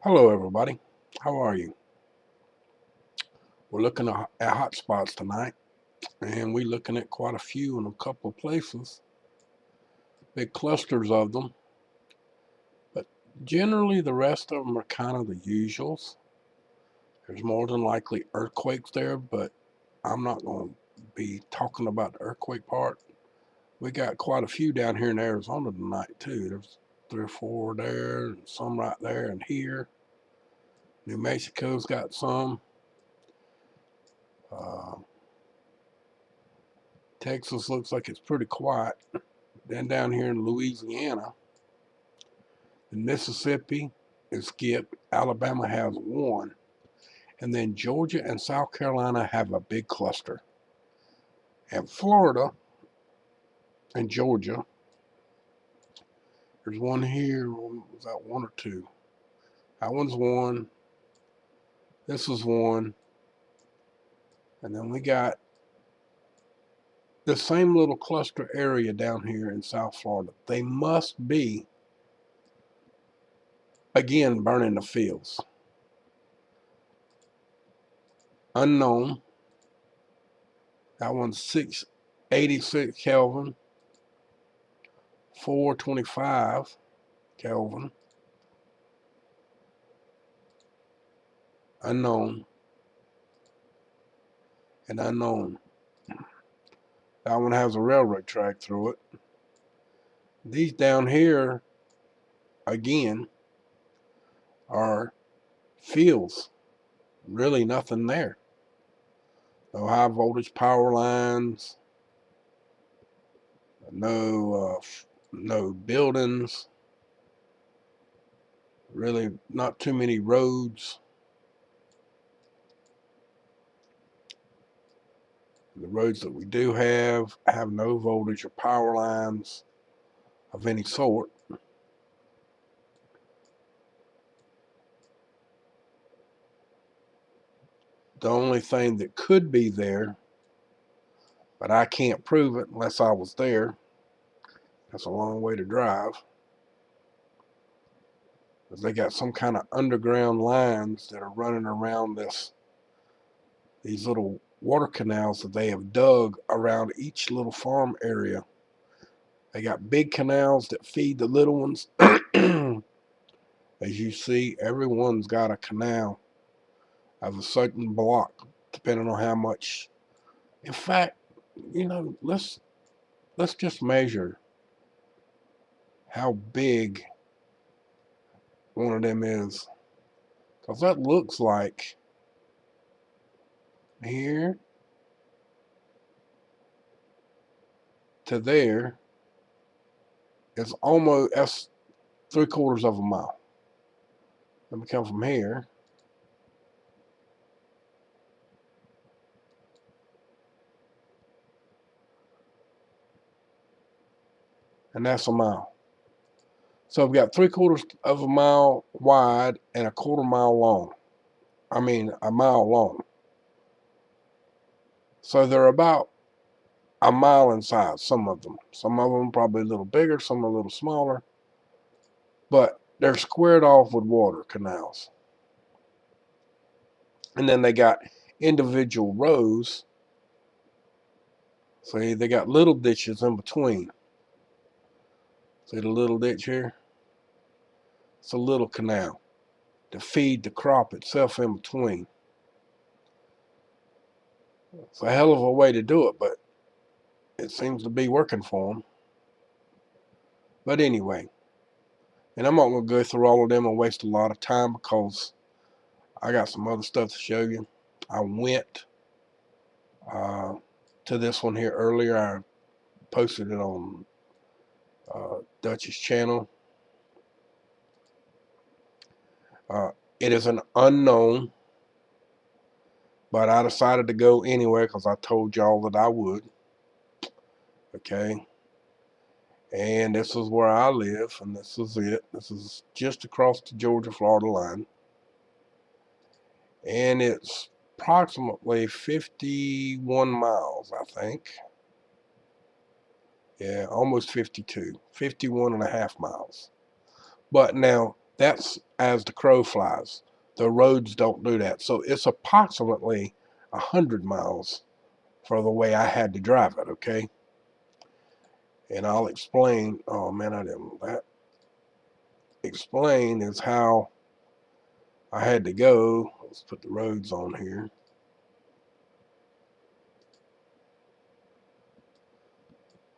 Hello, everybody. How are you? We're looking at hot spots tonight, and we're looking at quite a few in a couple of places, big clusters of them. But generally, the rest of them are kind of the usuals. There's more than likely earthquakes there, but I'm not going to be talking about the earthquake part. We got quite a few down here in Arizona tonight, too. There's 3 or 4 there, and some right there and here. New Mexico's got some. Uh, Texas looks like it's pretty quiet. Then down here in Louisiana, and Mississippi is skipped. Alabama has one. And then Georgia and South Carolina have a big cluster. And Florida and Georgia, there's one here. Was that one or two? That one's one. This is one. And then we got the same little cluster area down here in South Florida. They must be, again, burning the fields. Unknown. That one's 686 Kelvin, 425 Kelvin. Unknown and unknown. That one has a railroad track through it. These down here, again, are fields. Really nothing there. No high voltage power lines. No buildings. Really not too many roads. The roads that we do have no voltage or power lines of any sort. The only thing that could be there, but I can't prove it unless I was there. That's a long way to drive. Because they got some kind of underground lines that are running around these little water canals that they have dug around each little farm area. They got big canals that feed the little ones. As you see, everyone's got a canal of a certain block, depending on how much. In fact, let's just measure how big one of them is, because that looks like here to there is almost that's 3/4 of a mile. Let me come from here. And that's a mile. So we've got 3/4 of a mile wide and a 1/4 mile long. I mean, a mile long. So they're about a mile in size, some of them. Some of them probably a little bigger, some a little smaller. But they're squared off with water canals. And then they got individual rows. See, they got little ditches in between. See the little ditch here? It's a little canal to feed the crop itself in between. It's a hell of a way to do it, but it seems to be working for them. But anyway, and I'm not going to go through all of them and waste a lot of time because I got some other stuff to show you. I went to this one here earlier. I posted it on Dutch's channel. It is an unknown, but I decided to go anyway because I told y'all that I would. Okay. And this is where I live, and this is it. This is just across the Georgia-Florida line. And it's approximately 51 miles, I think. Yeah, almost 52. 51 and a half miles. But now, That's as the crow flies. The roads don't do that. So it's approximately 100 miles for the way I had to drive it, okay? And I'll explain. Oh man, I didn't. That explain is how I had to go. Let's put the roads on here.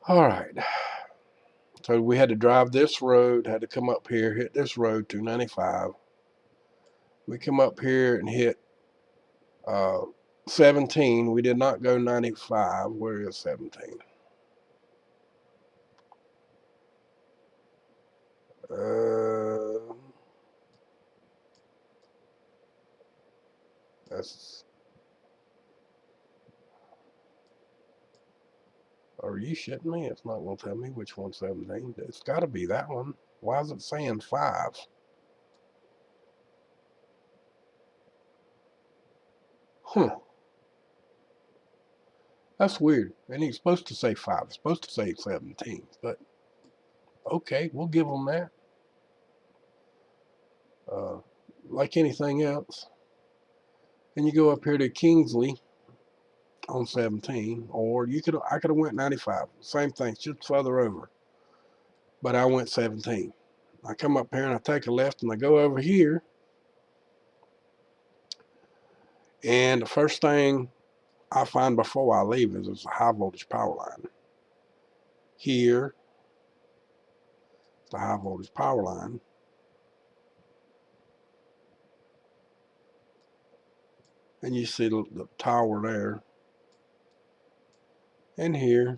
All right. So we had to drive this road, had to come up here, hit this road, 295. We come up here and hit 17. We did not go 95. Where is 17? That's. Are you shitting me? It's not going to tell me which one's 17. It's got to be that one. Why is it saying 5? Huh. That's weird. And he's supposed to say 5. It's supposed to say 17. But okay, we'll give them that. Like anything else. And you go up here to Kingsley on 17, or I could have went 95. Same thing, just further over. But I went 17. I come up here and I take a left and I go over here. And the first thing I find before I leave is there's a high voltage power line. Here, the high voltage power line. And you see the tower there. And here.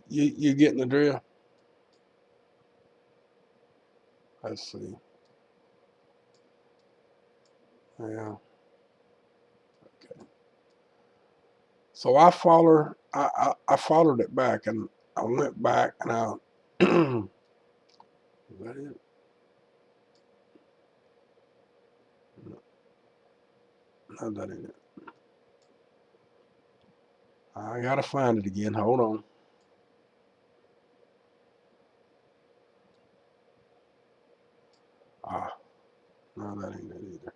You getting the drill? Let's see. Yeah. Okay. So I followed it back, and I went back and I is that it? No, that ain't it. I gotta find it again. Hold on. No, that ain't it either.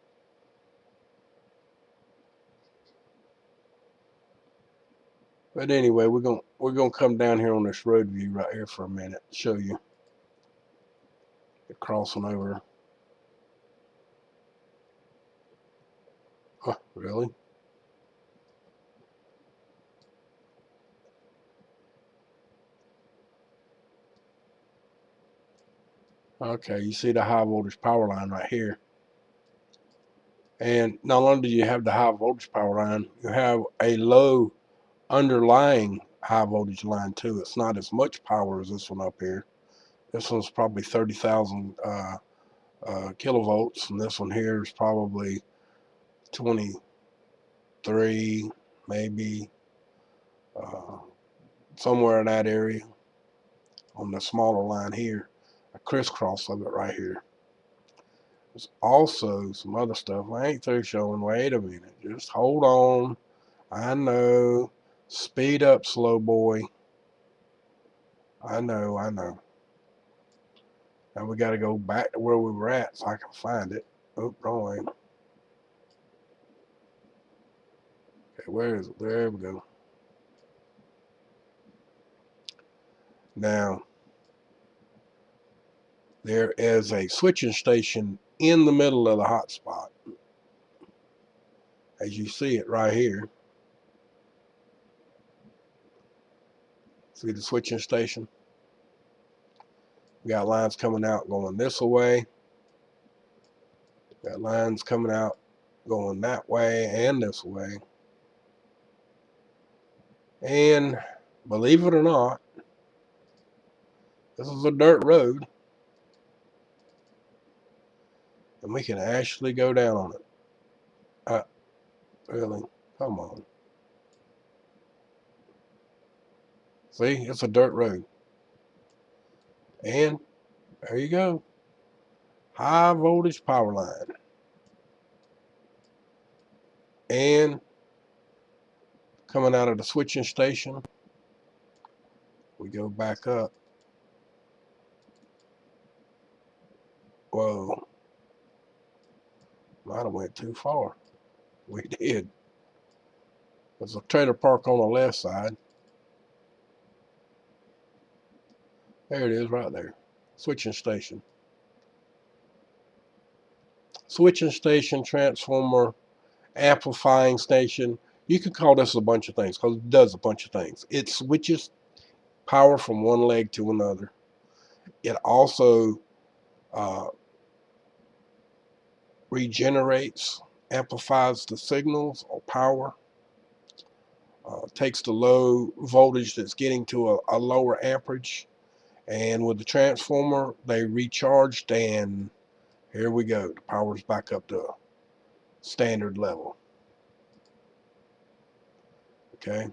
But anyway, we're gonna come down here on this road view right here for a minute, show you it crossing over. Huh, really? Okay, you see the high voltage power line right here. And not only do you have the high voltage power line, you have a low underlying high voltage line too. It's not as much power as this one up here. This one's probably 30,000 kilovolts, and this one here is probably 23, maybe somewhere in that area on the smaller line here. A crisscross of it right here. There's also some other stuff. I ain't through showing. Wait a minute. Just hold on. I know. Speed up, slow boy. I know. Now we got to go back to where we were at so I can find it. Oh, wrong way. Okay, where is it? There we go. Now, there is a switching station in the middle of the hotspot. As you see it right here. See the switching station? We got lines coming out going this way. Got lines coming out going that way and this way. And believe it or not, this is a dirt road. And we can actually go down on it. Really? Come on. See, it's a dirt road. And there you go. High voltage power line. And coming out of the switching station, we go back up. Whoa, might have went too far. We did. There's a trailer park on the left side. There it is right there. Switching station. Switching station, transformer, amplifying station. You could call this a bunch of things because it does a bunch of things. It switches power from one leg to another. It also regenerates, amplifies the signals or power, takes the low voltage that's getting to a lower amperage, and with the transformer, they recharged, and here we go. The power's back up to standard level. Okay.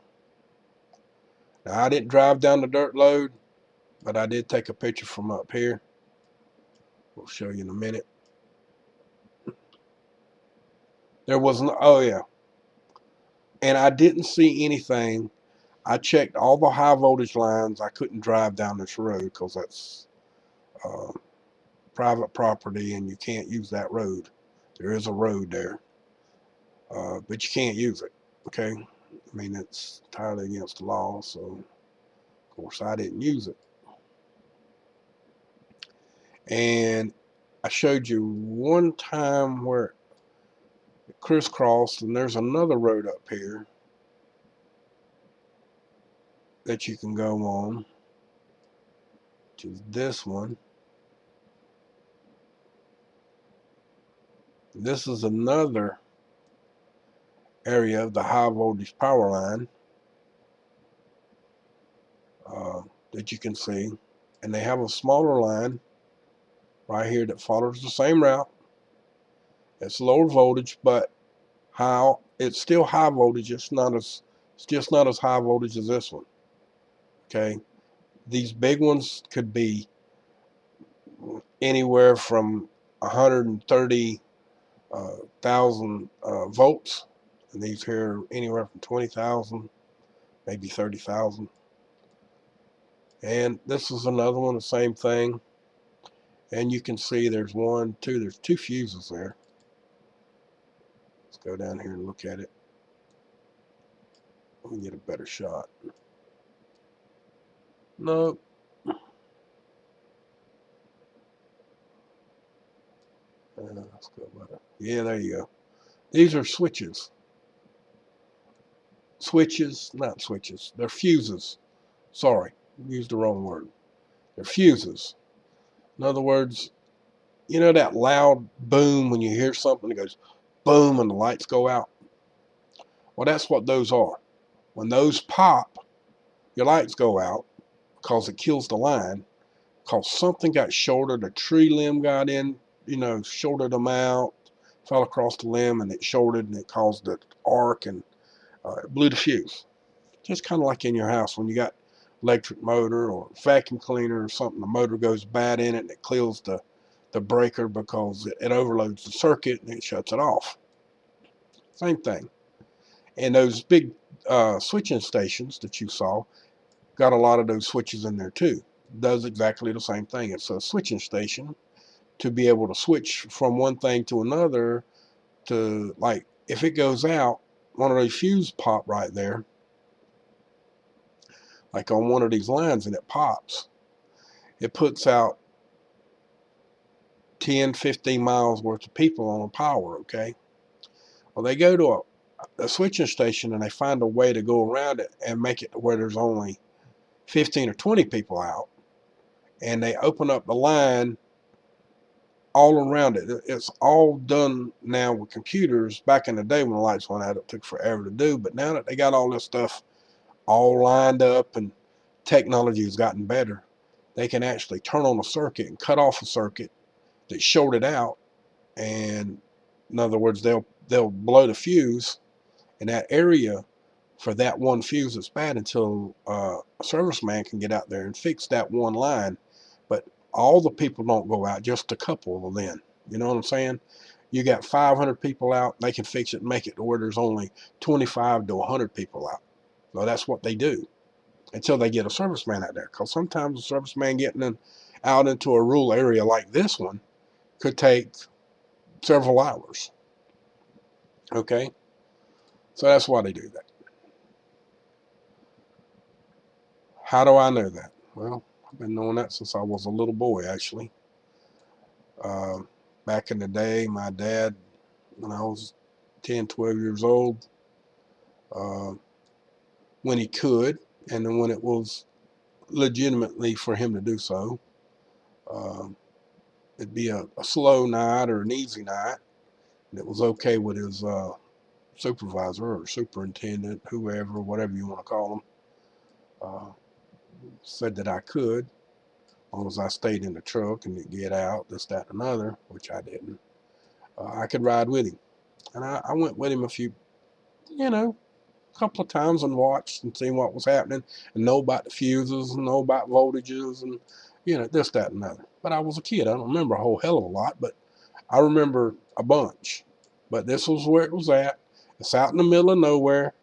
Now, I didn't drive down the dirt load, but I did take a picture from up here. We'll show you in a minute. There was no, oh yeah. And I didn't see anything. I checked all the high voltage lines. I couldn't drive down this road because that's private property and you can't use that road. There is a road there, but you can't use it. Okay. I mean, it's entirely against the law. So, of course, I didn't use it. And I showed you one time where it crisscrossed, and there's another road up here that you can go on, which is this one. This is another area of the high voltage power line that you can see. And they have a smaller line right here that follows the same route. It's lower voltage, but how it's still high voltage. It's just not as high voltage as this one. Okay, these big ones could be anywhere from 130,000 volts, and these here are anywhere from 20,000, maybe 30,000. And this is another one, the same thing. And you can see there's there's two fuses there. Let's go down here and look at it. Let me get a better shot. Nope. Let's go better. Yeah, there you go. These are switches. Switches, not switches. They're fuses. Sorry, used the wrong word. They're fuses. In other words, you know that loud boom when you hear something that goes boom and the lights go out? Well, that's what those are. When those pop, your lights go out because it kills the line, because something got shorted, a tree limb got in, shorted them out, fell across the limb, and it shorted, and it caused the arc, and it blew the fuse. Just kind of like in your house when you got electric motor or vacuum cleaner or something, the motor goes bad in it, and it kills the breaker because it overloads the circuit, and it shuts it off. Same thing. And those big switching stations that you saw got a lot of those switches in there too. Does exactly the same thing. It's a switching station to be able to switch from one thing to another. To, like, if it goes out, one of those fuses pop right there, like on one of these lines, and it pops. It puts out 10, 15 miles worth of people on the power, okay? Well, they go to a switching station and they find a way to go around it and make it to where there's only 15 or 20 people out. And they open up the line all around it. It's all done now with computers. Back in the day when the lights went out, it took forever to do. But now that they got all this stuff all lined up and technology has gotten better, they can actually turn on a circuit and cut off a circuit that's shorted out. And in other words, they'll blow the fuse in that area for that one fuse that's bad until a serviceman can get out there and fix that one line. But all the people don't go out, just a couple of them. You know what I'm saying? You got 500 people out, they can fix it and make it to where there's only 25 to 100 people out. Well, that's what they do until they get a serviceman out there. Because sometimes a serviceman getting out into a rural area like this one, could take several hours. Okay? So that's why they do that. How do I know that? Well, I've been knowing that since I was a little boy, actually. Uh, Back in the day, my dad, when I was 10, 12 years old, uh, when he could, and then when it was legitimately for him to do so, uh, it'd be a slow night or an easy night, and it was okay with his supervisor or superintendent, whoever, whatever you want to call them, said that I could, as long as I stayed in the truck and didn't get out, this, that, and another, which I didn't. I could ride with him. And I went with him a couple of times and watched and seen what was happening and know about the fuses and know about voltages and, this, that, and another. But I was a kid. I don't remember a whole hell of a lot, but I remember a bunch. But this was where it was at. It's out in the middle of nowhere.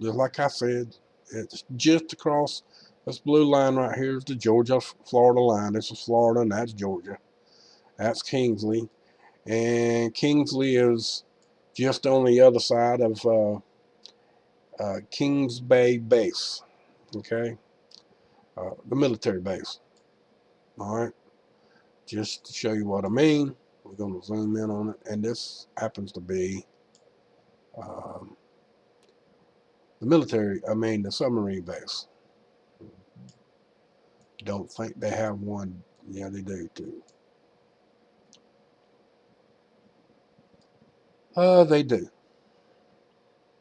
Just like I said, it's just across this blue line right here is the Georgia-Florida line. This is Florida and that's Georgia. That's Kingsley. And Kingsley is just on the other side of Kings Bay Base, okay? The military base, all right? Just to show you what I mean, we're going to zoom in on it. And this happens to be the submarine base. Don't think they have one. Yeah, they do too. They do.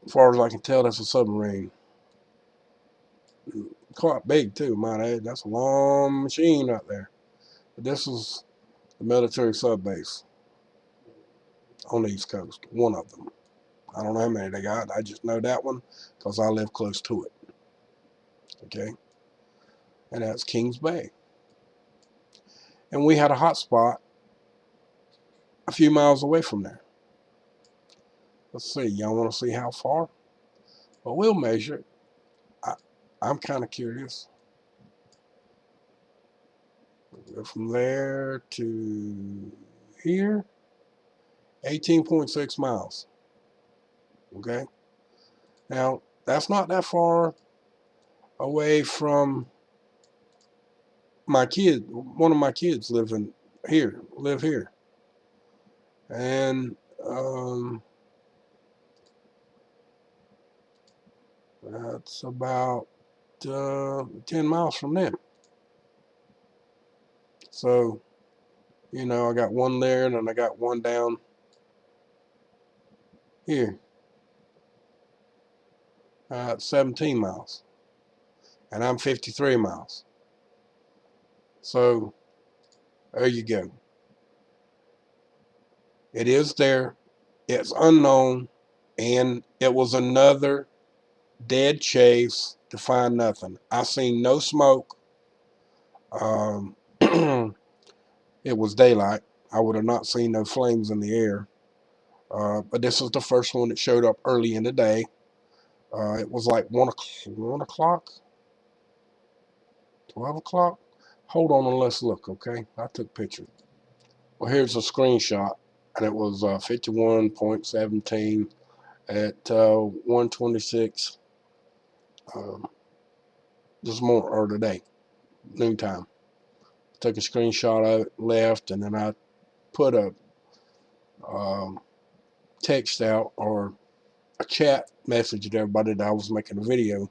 As far as I can tell, that's a submarine. Quite big too, might add. That's a long machine right there. But this is the military sub base on the East Coast. One of them. I don't know how many they got. I just know that one because I live close to it. Okay? And that's Kings Bay. And we had a hot spot a few miles away from there. Let's see. Y'all want to see how far? Well, we'll measure it. I'm kind of curious. Go from there to here. 18.6 miles. Okay? Now, that's not that far away from my kid. One of my kids live here. And that's about 10 miles from them. So, I got one there and then I got one down here. 17 miles. And I'm 53 miles. So, there you go. It is there. It's unknown. And it was another dead chase to find nothing. I seen no smoke. It was daylight. I would have not seen no flames in the air. But this is the first one that showed up early in the day. It was like 1 o'clock, 12 o'clock. Hold on and let's look, okay? I took pictures. Well, here's a screenshot, and it was 51.17 at 1:26 this morning or today, noontime. Took a screenshot of it, left, and then I put a text out or a chat message to everybody that I was making a video.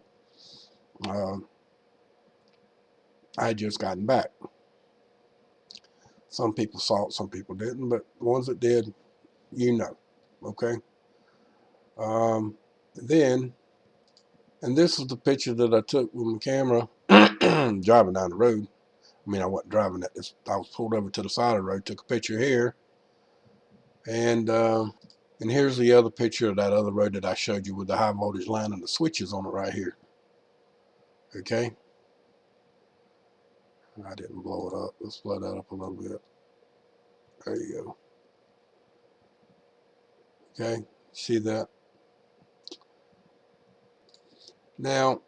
I had just gotten back. Some people saw it, some people didn't, but the ones that did, okay? Then, and this is the picture that I took with my camera driving down the road. I mean, I wasn't driving at this. I was pulled over to the side of the road, took a picture here. And here's the other picture of that other road that I showed you with the high voltage line and the switches on it right here. Okay? I didn't blow it up. Let's blow that up a little bit. There you go. Okay? See that? Now,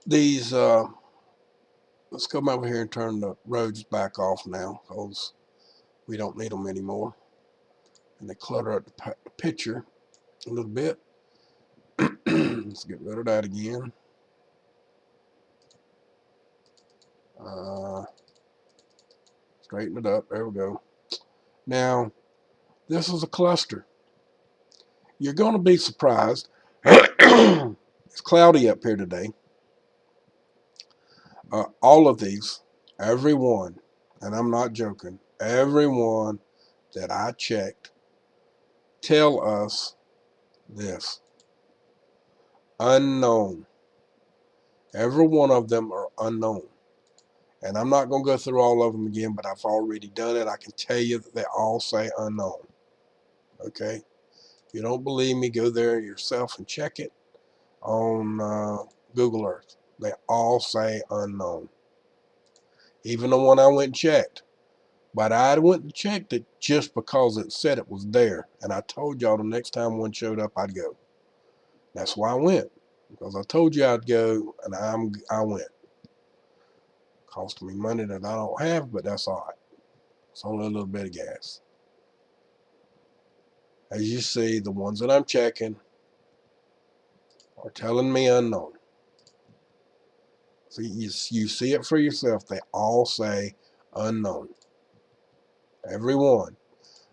these Let's come over here and turn the roads back off now, because we don't need them anymore. And they clutter up the picture a little bit. Let's get rid of that again. Straighten it up. There we go. Now, this is a cluster. You're going to be surprised. It's cloudy up here today. All of these, every one, and I'm not joking, every one that I checked tell us this: unknown. Every one of them are unknown. And I'm not going to go through all of them again, but I've already done it. I can tell you that they all say unknown. Okay? If you don't believe me, go there yourself and check it on Google Earth. They all say unknown. Even the one I went and checked. But I went and checked it just because it said it was there. And I told y'all the next time one showed up, I'd go. That's why I went. Because I told you I'd go, and I went. Cost me money that I don't have, but that's all right. It's only a little bit of gas. As you see, the ones that I'm checking are telling me unknown. See, you see it for yourself. They all say unknown. Every one.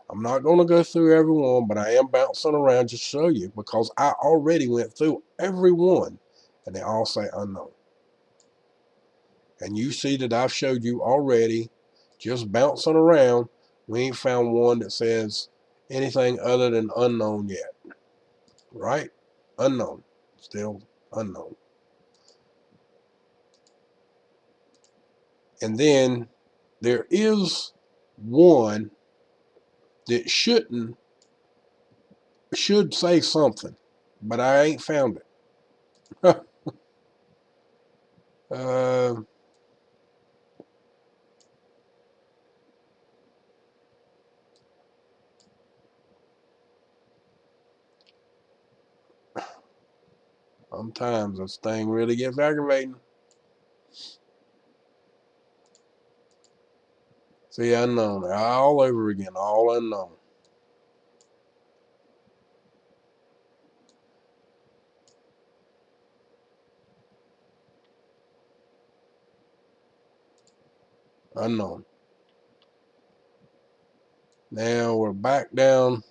I'm not going to go through every one, but I am bouncing around just to show you, because I already went through every one, and they all say unknown. And you see that I've showed you already, just bouncing around. We ain't found one that says anything other than unknown yet. Right? Unknown. Still unknown. And then there is one that should say something, but I ain't found it. Sometimes this thing really gets aggravating. See, unknown. All over again. All unknown. Unknown. Now we're back down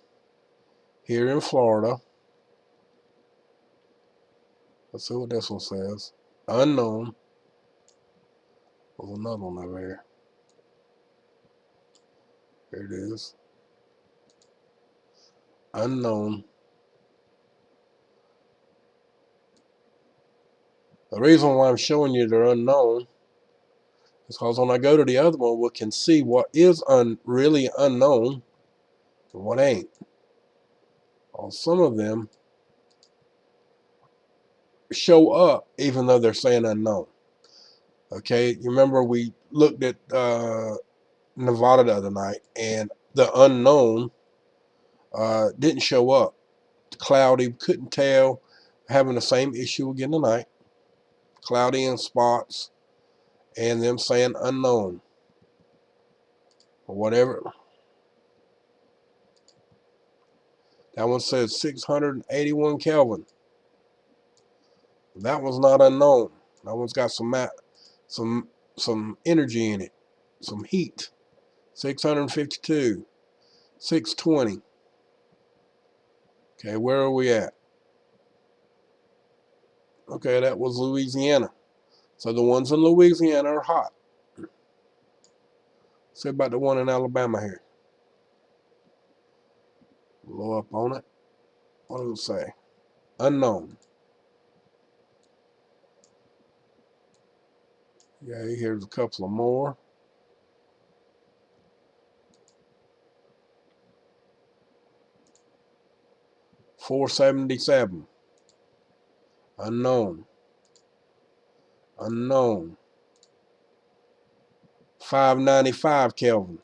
here in Florida. Let's see what this one says. Unknown. There's another one over here. Here it is. Unknown. The reason why I'm showing you they're unknown is because when I go to the other one, we can see what is really unknown and what ain't. Well, some of them show up even though they're saying unknown. Okay, you remember we looked at Nevada the other night, and the unknown didn't show up. Cloudy, couldn't tell. Having the same issue again tonight. Cloudy in spots, and them saying unknown or whatever. That one says 681 Kelvin. That one's not unknown. That one's got some energy in it, some heat. 652, 620. Okay, where are we at? Okay, that was Louisiana. So the ones in Louisiana are hot. Say about the one in Alabama here. Blow up on it. What does it say? Unknown. Yeah, here's a couple of more. $477. Unknown. Unknown. 595 Kelvin.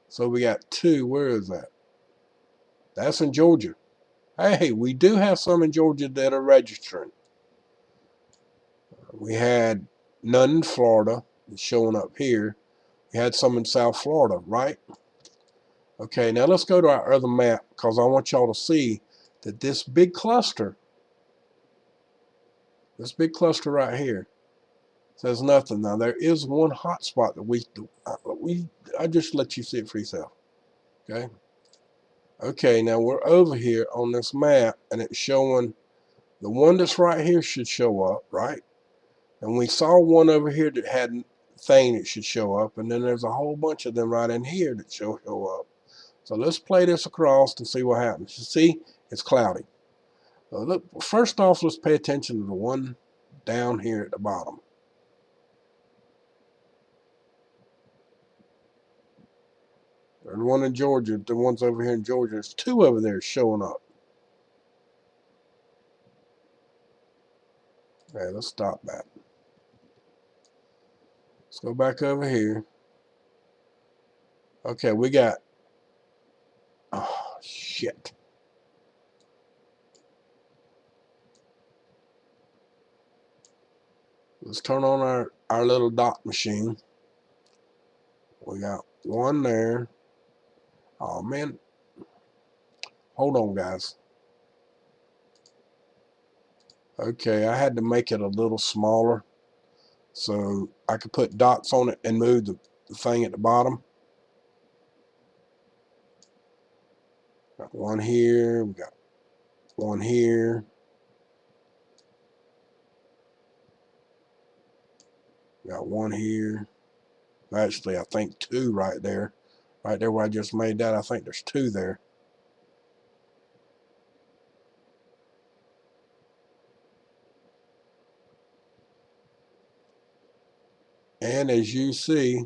So we got two. Where is that? That's in Georgia. Hey, we do have some in Georgia that are registering. We had none in Florida. It's showing up here. We had some in South Florida, right? Okay, now let's go to our other map because I want y'all to see that this big cluster right here says nothing. Now there is one hot spot that I just let you see it for yourself. Okay. Okay, now we're over here on this map and it's showing the one that's right here should show up, right? And we saw one over here that had a thing that should show up, and then there's a whole bunch of them right in here that show up. So let's play this across and see what happens. You see, it's cloudy. So look, first off, let's pay attention to the one down here at the bottom. There's one in Georgia. The ones over here in Georgia, there's two over there showing up. Okay, let's stop that. Let's go back over here. Okay, we got, oh, shit. Let's turn on our little dot machine. We got one there. Oh, man. Hold on, guys. Okay, I had to make it a little smaller so I could put dots on it and move the thing at the bottom. Got one here. We got one here. Got one here. Actually, I think two right there. Right there where I just made that, I think there's two there. And as you see,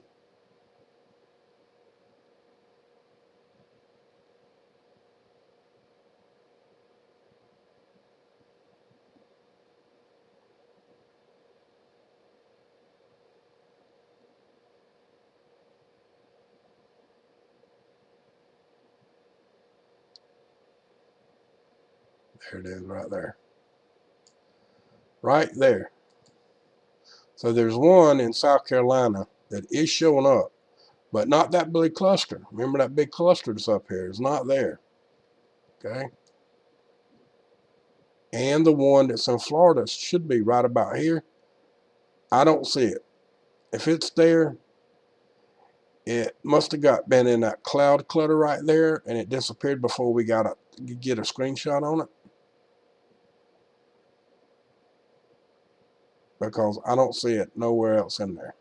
there it is right there. Right there. So there's one in South Carolina that is showing up, but not that big cluster. Remember that big cluster that's up here? It's not there. Okay. And the one that's in Florida should be right about here. I don't see it. If it's there, it must have been in that cloud clutter right there, and it disappeared before we got to get a screenshot on it. Because I don't see it nowhere else in there.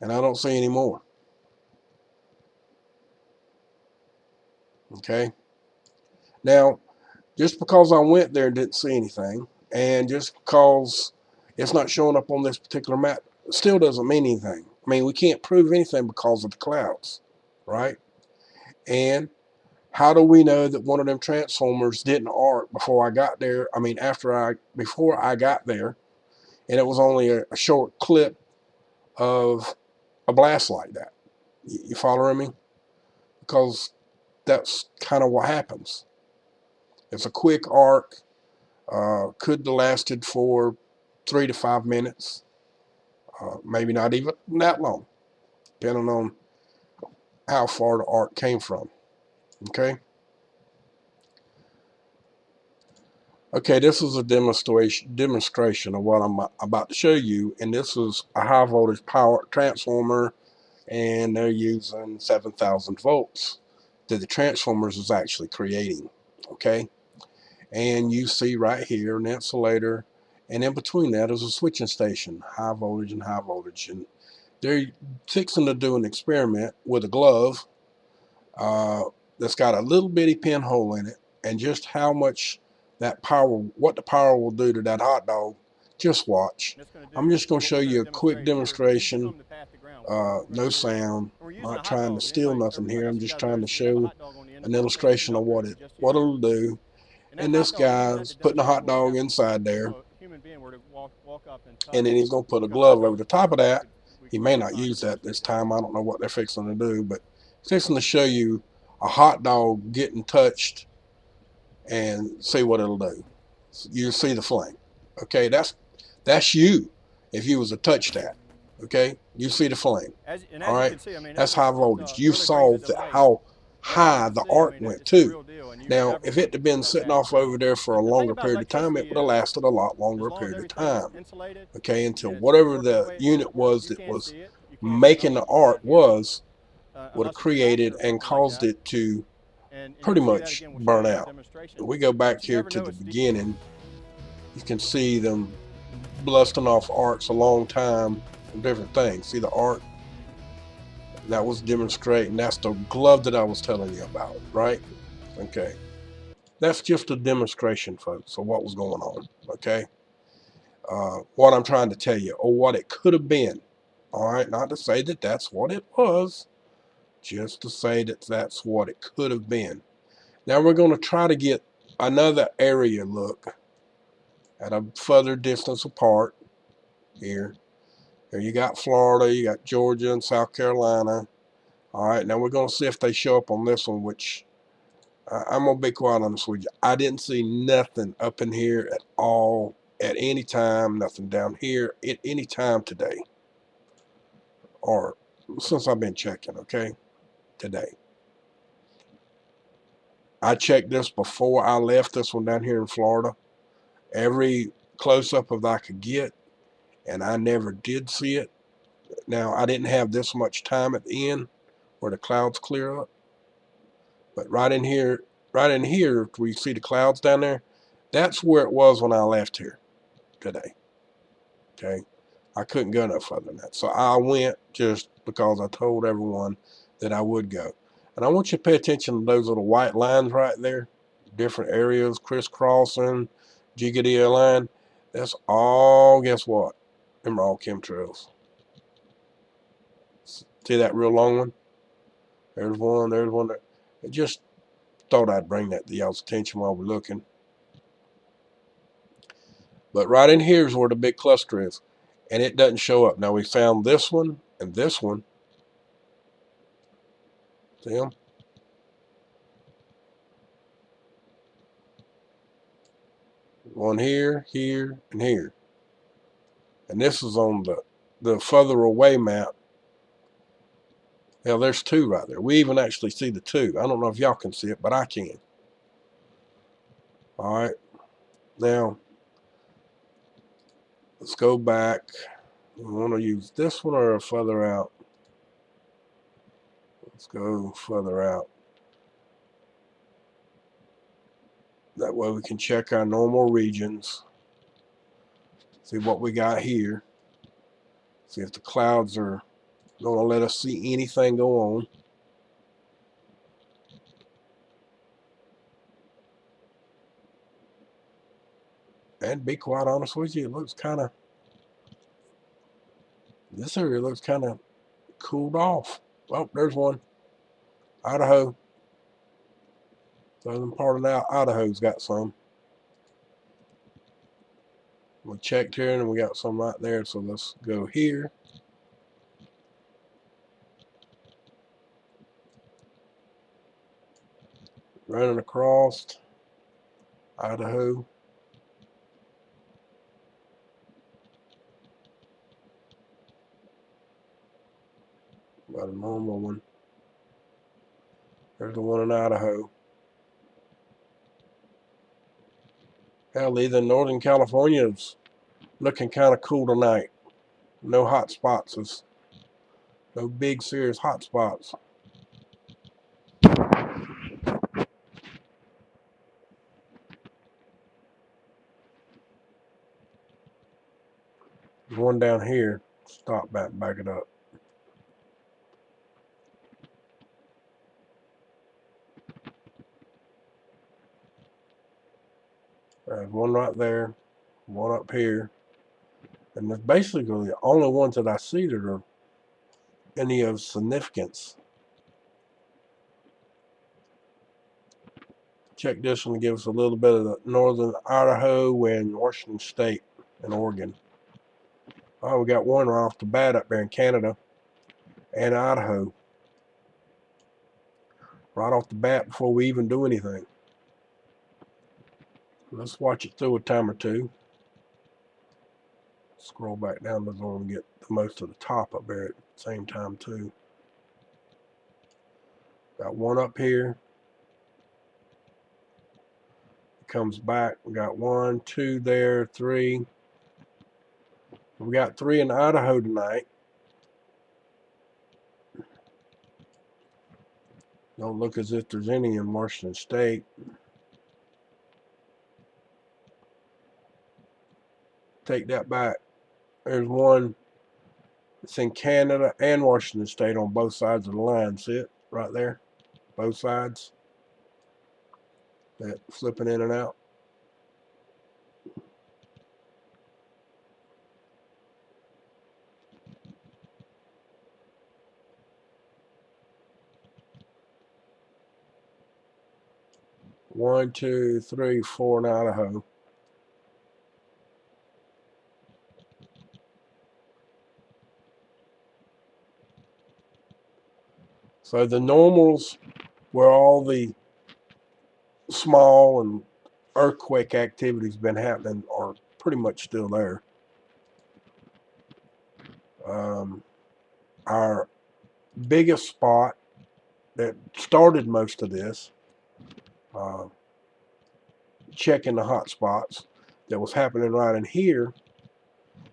And I don't see any more. Okay. Now, just because I went there and didn't see anything, and just because it's not showing up on this particular map, still doesn't mean anything. I mean, we can't prove anything because of the clouds, right? And how do we know that one of them transformers didn't arc before I got there? I mean, before I got there, and it was only a short clip of a blast like that. You following me? Because that's kind of what happens. It's a quick arc. Could have lasted for 3 to 5 minutes. Maybe not even that long, depending on how far the arc came from. Okay. Okay, this is a demonstration of what I'm about to show you, and this is a high voltage power transformer, and they're using 7,000 volts that the transformers is actually creating. Okay, and you see right here an insulator, and in between that is a switching station, high voltage and high voltage, and they're fixing to do an experiment with a glove that's got a little bitty pinhole in it, and just how much that power, what the power will do to that hot dog, just watch. I'm just going to show you a quick demonstration, no sound, not trying to steal nothing here. I'm just trying to show an illustration of what it'll do. And this guy's putting a hot dog inside there, and then he's going to put a glove over the top of that. He may not use that this time. I don't know what they're fixing to do, but it's fixing to show you a hot dog getting touched and see what it'll do. You see the flame. Okay, that's That's you if you was to touch that. Okay, you see the flame. As All you right, can see, I mean, that's that high just voltage. You really brings saw it to life. how But as you high can the see, I arc mean, went it's the to. real deal, and you Now, never if it want to had pull been that sitting down. off So over there for a the thing longer about period of time, it electricity would have is, lasted a lot as longer long as period of everything is time. insulated Okay, until and it's whatever working the the way it should unit work, was you that can't was see it. You can't. making the Nobody arc cannot hear it would have unless it's a created doctor or and something like caused that. it to And pretty you'll see that much again. We'll show burn you in a out. demonstration. If we go back But you here never to know the it's beginning, you can see them blasting off arcs a long time from different things. See the arc? That was demonstrating. That's the glove that I was telling you about, right? Okay. That's just a demonstration, folks, of what was going on, okay? What I'm trying to tell you, or what it could have been. All right, not to say that that's what it was, just to say that that's what it could have been. Now we're going to try to get another area look at a further distance apart here. Here you got Florida, you got Georgia and South Carolina. All right, now we're going to see if they show up on this one, which I'm going to be quite honest with you. I didn't see nothing up in here at all at any time, nothing down here at any time today, or since I've been checking, okay, today. I checked this before I left this one down here in Florida. Every close-up of that I could get, and I never did see it. Now, I didn't have this much time at the end where the clouds clear up, but right in here where you see the clouds down there, that's where it was when I left here today. Okay, I couldn't go no further than that, so I went just because I told everyone that I would go. And I want you to pay attention to those little white lines right there, different areas crisscrossing, jiggity line. That's all, guess what? Them are all chemtrails. See that real long one? There's one, there's one there. I just thought I'd bring that to y'all's attention while we're looking. But right in here is where the big cluster is. And it doesn't show up. Now we found this one and this one. See them? One here, here, and here. And this is on the further away map. Hell, there's two right there. We even actually see the two. I don't know if y'all can see it, but I can. All right. Now, let's go back. We want to use this one or further out. Let's go further out. That way we can check our normal regions. See what we got here. See if the clouds are going to let us see anything go on. And to be quite honest with you, it looks kind of, this area looks kind of cooled off. Oh, there's one. Idaho. Southern part of now, Idaho's got some. We checked here and we got some right there. So let's go here. Running across Idaho. About a normal one. There's the one in Idaho. Hell, even Northern California is looking kind of cool tonight. No hot spots. No big serious hot spots. There's one down here. Stop back, back it up. There's one right there. One up here. And it's basically the only ones that I see that are any of significance. Check this one to give us a little bit of the northern Idaho and Washington State and Oregon. Oh, we got one right off the bat up there in Canada and Idaho. Right off the bat before we even do anything. Let's watch it through a time or two. Scroll back down to the one and get the most of the top up there at the same time too. Got one up here. Comes back. We got 1, 2 there, 3. We got 3 in Idaho tonight. Don't look as if there's any in Washington State. Take that back. There's one that's in Canada and Washington State on both sides of the line. See it right there? Both sides. That flipping in and out. One, 2, 3, 4 in Idaho. So the normals where all the small and earthquake activity's been happening are pretty much still there. Our biggest spot that started most of this, checking the hot spots that was happening right in here,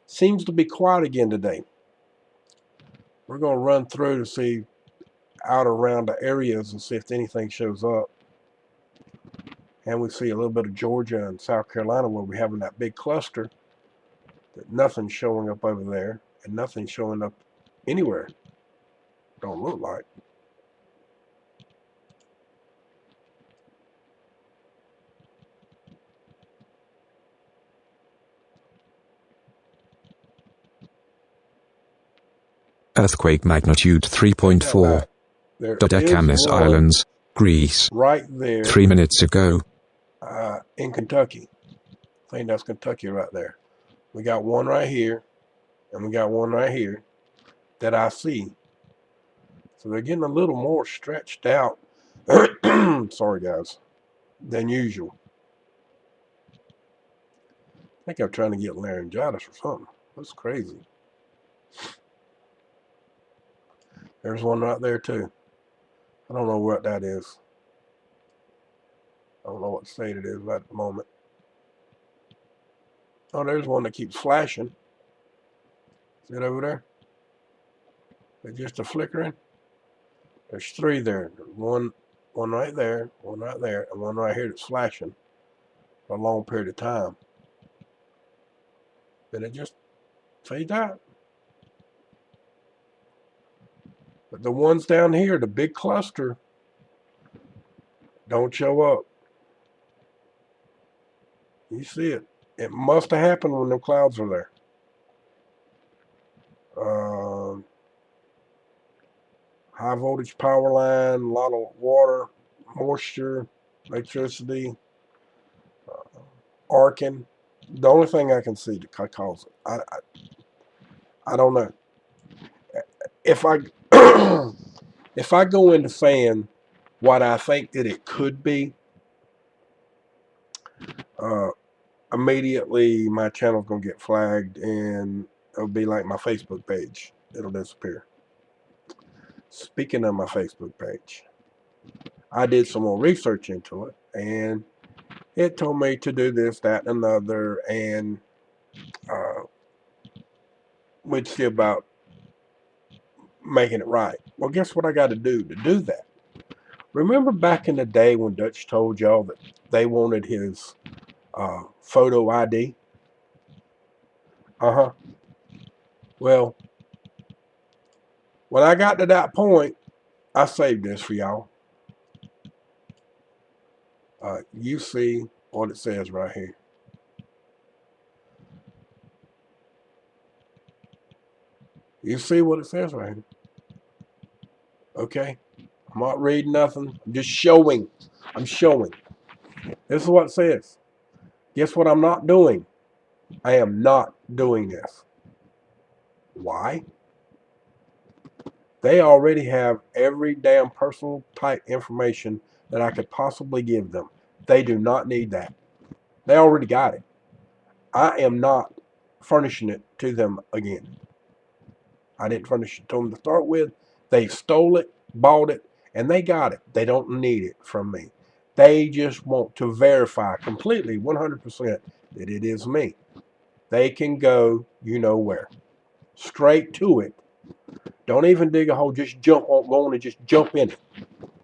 seems to be quiet again today. We're going to run through to see out around the areas and see if anything shows up. And we see a little bit of Georgia and South Carolina where we're having that big cluster that nothing's showing up over there and nothing's showing up anywhere. Don't look like. Earthquake magnitude 3.4. Dodecaness Islands, Greece. Right there. 3 minutes ago. In Kentucky. I think that's Kentucky right there. We got one right here, and we got one right here that I see. So they're getting a little more stretched out, sorry guys, than usual. I think I'm trying to get laryngitis or something. That's crazy. There's one right there too. I don't know what that is. I don't know what state it is at the moment. Oh, there's one that keeps flashing. See it over there? It's just a flickering. There's 3 there. One right there, one right there, and one right here that's flashing for a long period of time. Then it just fades out. But the ones down here, the big cluster, don't show up. You see it. It must have happened when the clouds were there. High voltage power line, a lot of water, moisture, electricity, arcing. The only thing I can see to cause it. I don't know. If I if I go into saying what I think that it could be, immediately my channel's gonna get flagged and it'll be like my Facebook page. It'll disappear. Speaking of my Facebook page, I did some more research into it and it told me to do this, that, and another, and we'd see about making it right. Well, guess what I got to do that? Remember back in the day when Dutch told y'all that they wanted his photo ID? Well, when I got to that point, I saved this for y'all. You see what it says right here. You see what it says right here. Okay? I'm not reading nothing. I'm just showing. I'm showing. This is what it says. Guess what I'm not doing? I am not doing this. Why? They already have every damn personal type information that I could possibly give them. They do not need that. They already got it. I am not furnishing it to them again. I didn't furnish it to them to start with. They stole it, bought it, and they got it. They don't need it from me. They just want to verify completely, 100%, that it is me. They can go, you know where, straight to it. Don't even dig a hole. Just go on and just jump in it,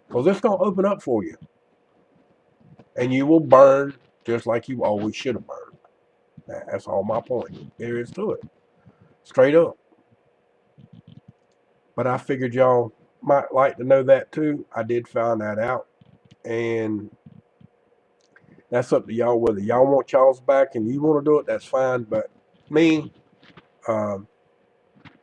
because it's going to open up for you, and you will burn just like you always should have burned. That's all my point there is to it, straight up. But I figured y'all might like to know that too. I did find that out, and that's up to y'all. Whether y'all want y'all's back and you want to do it, that's fine. But me, um,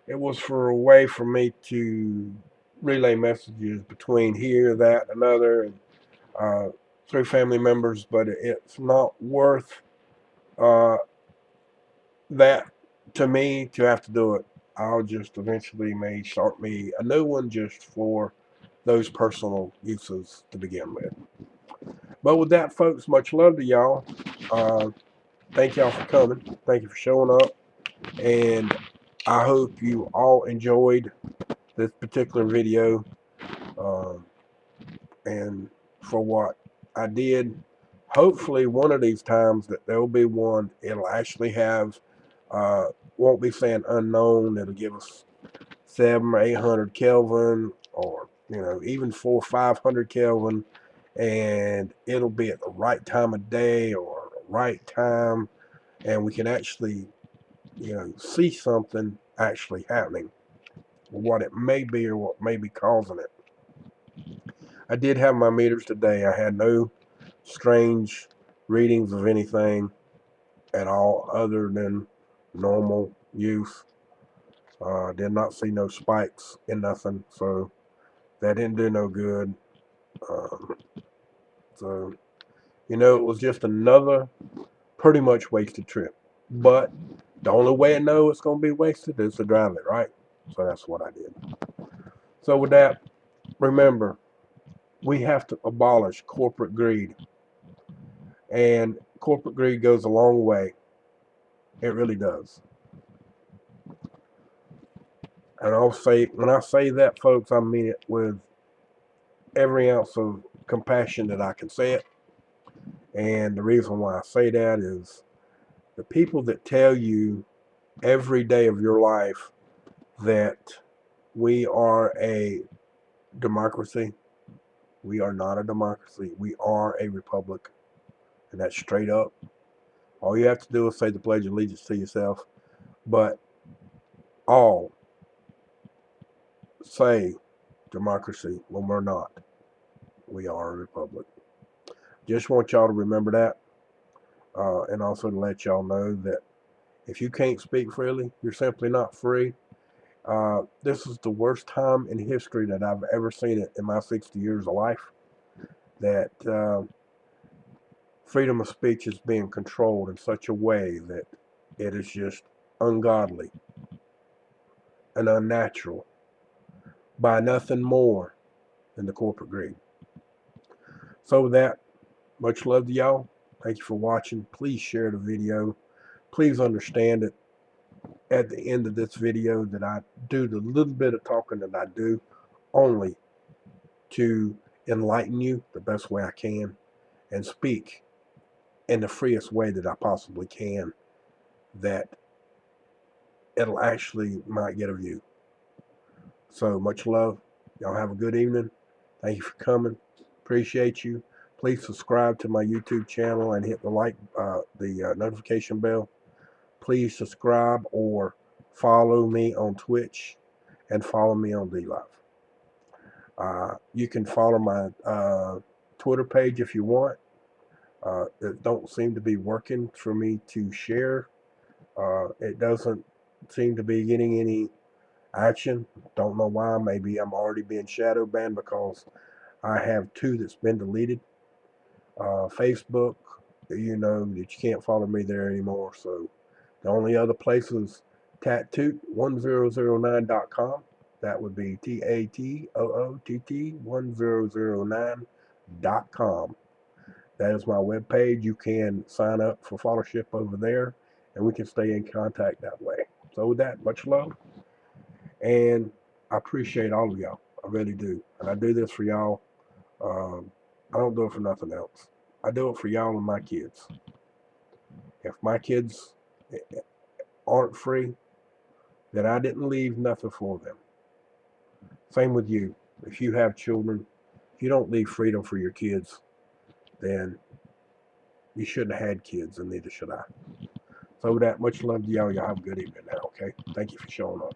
it was for a way for me to relay messages between here, that, another, and through family members. But it's not worth that to me to have to do it. I'll just eventually may start me a new one just for those personal uses to begin with. But with that, folks, much love to y'all. Thank y'all for coming. Thank you for showing up. And I hope you all enjoyed this particular video. And for what I did, hopefully one of these times that there'll be one, it'll actually have, won't be saying unknown. It'll give us 700 or 800 Kelvin, or even 400 or 500 Kelvin, and it'll be at the right time of day or the right time, and we can actually see something actually happening, what it may be or what may be causing it. I did have my meters today. I had no strange readings of anything at all other than normal use. Did not see no spikes in nothing, so that didn't do no good. So, it was just another pretty much wasted trip. But the only way I know it's going to be wasted is to drive it, right? So that's what I did. So with that, remember, we have to abolish corporate greed. And corporate greed goes a long way. It really does. And I'll say, when I say that, folks, I mean it with every ounce of compassion that I can say it. And the reason why I say that is the people that tell you every day of your life that we are a democracy. We are not a democracy. We are a republic. And that's straight up. All you have to do is say the Pledge of Allegiance to yourself. But all say democracy when we're not. We are a republic. Just want y'all to remember that. And also to let y'all know that if you can't speak freely, you're simply not free. This is the worst time in history that I've ever seen it in my 60 years of life, that freedom of speech is being controlled in such a way that it is just ungodly and unnatural by nothing more than the corporate greed. So with that, much love to y'all. Thank you for watching. Please share the video. Please understand that at the end of this video that I do the little bit of talking that I do only to enlighten you the best way I can and speak in the freest way that I possibly can, that it'll actually might get a view. So much love. Y'all have a good evening. Thank you for coming. Appreciate you. Please subscribe to my YouTube channel and hit the notification bell. Please subscribe or follow me on Twitch and follow me on DLive. You can follow my Twitter page if you want. It don't seem to be working for me to share. It doesn't seem to be getting any action. Don't know why. Maybe I'm already being shadow banned because I have 2 that's been deleted. Facebook, that you can't follow me there anymore. So the only other place is Tattoot1009.com. That would be TATOOT1009.com. That is my webpage. You can sign up for followership over there and we can stay in contact that way. So with that, much love, and I appreciate all of y'all. I really do, and I do this for y'all. I don't do it for nothing else. I do it for y'all and my kids. If my kids aren't free, then I didn't leave nothing for them. Same with you. If you have children, if you don't leave freedom for your kids, then you shouldn't have had kids, and neither should I. So with that, much love to y'all. Y'all have a good evening now, okay? Thank you for showing up.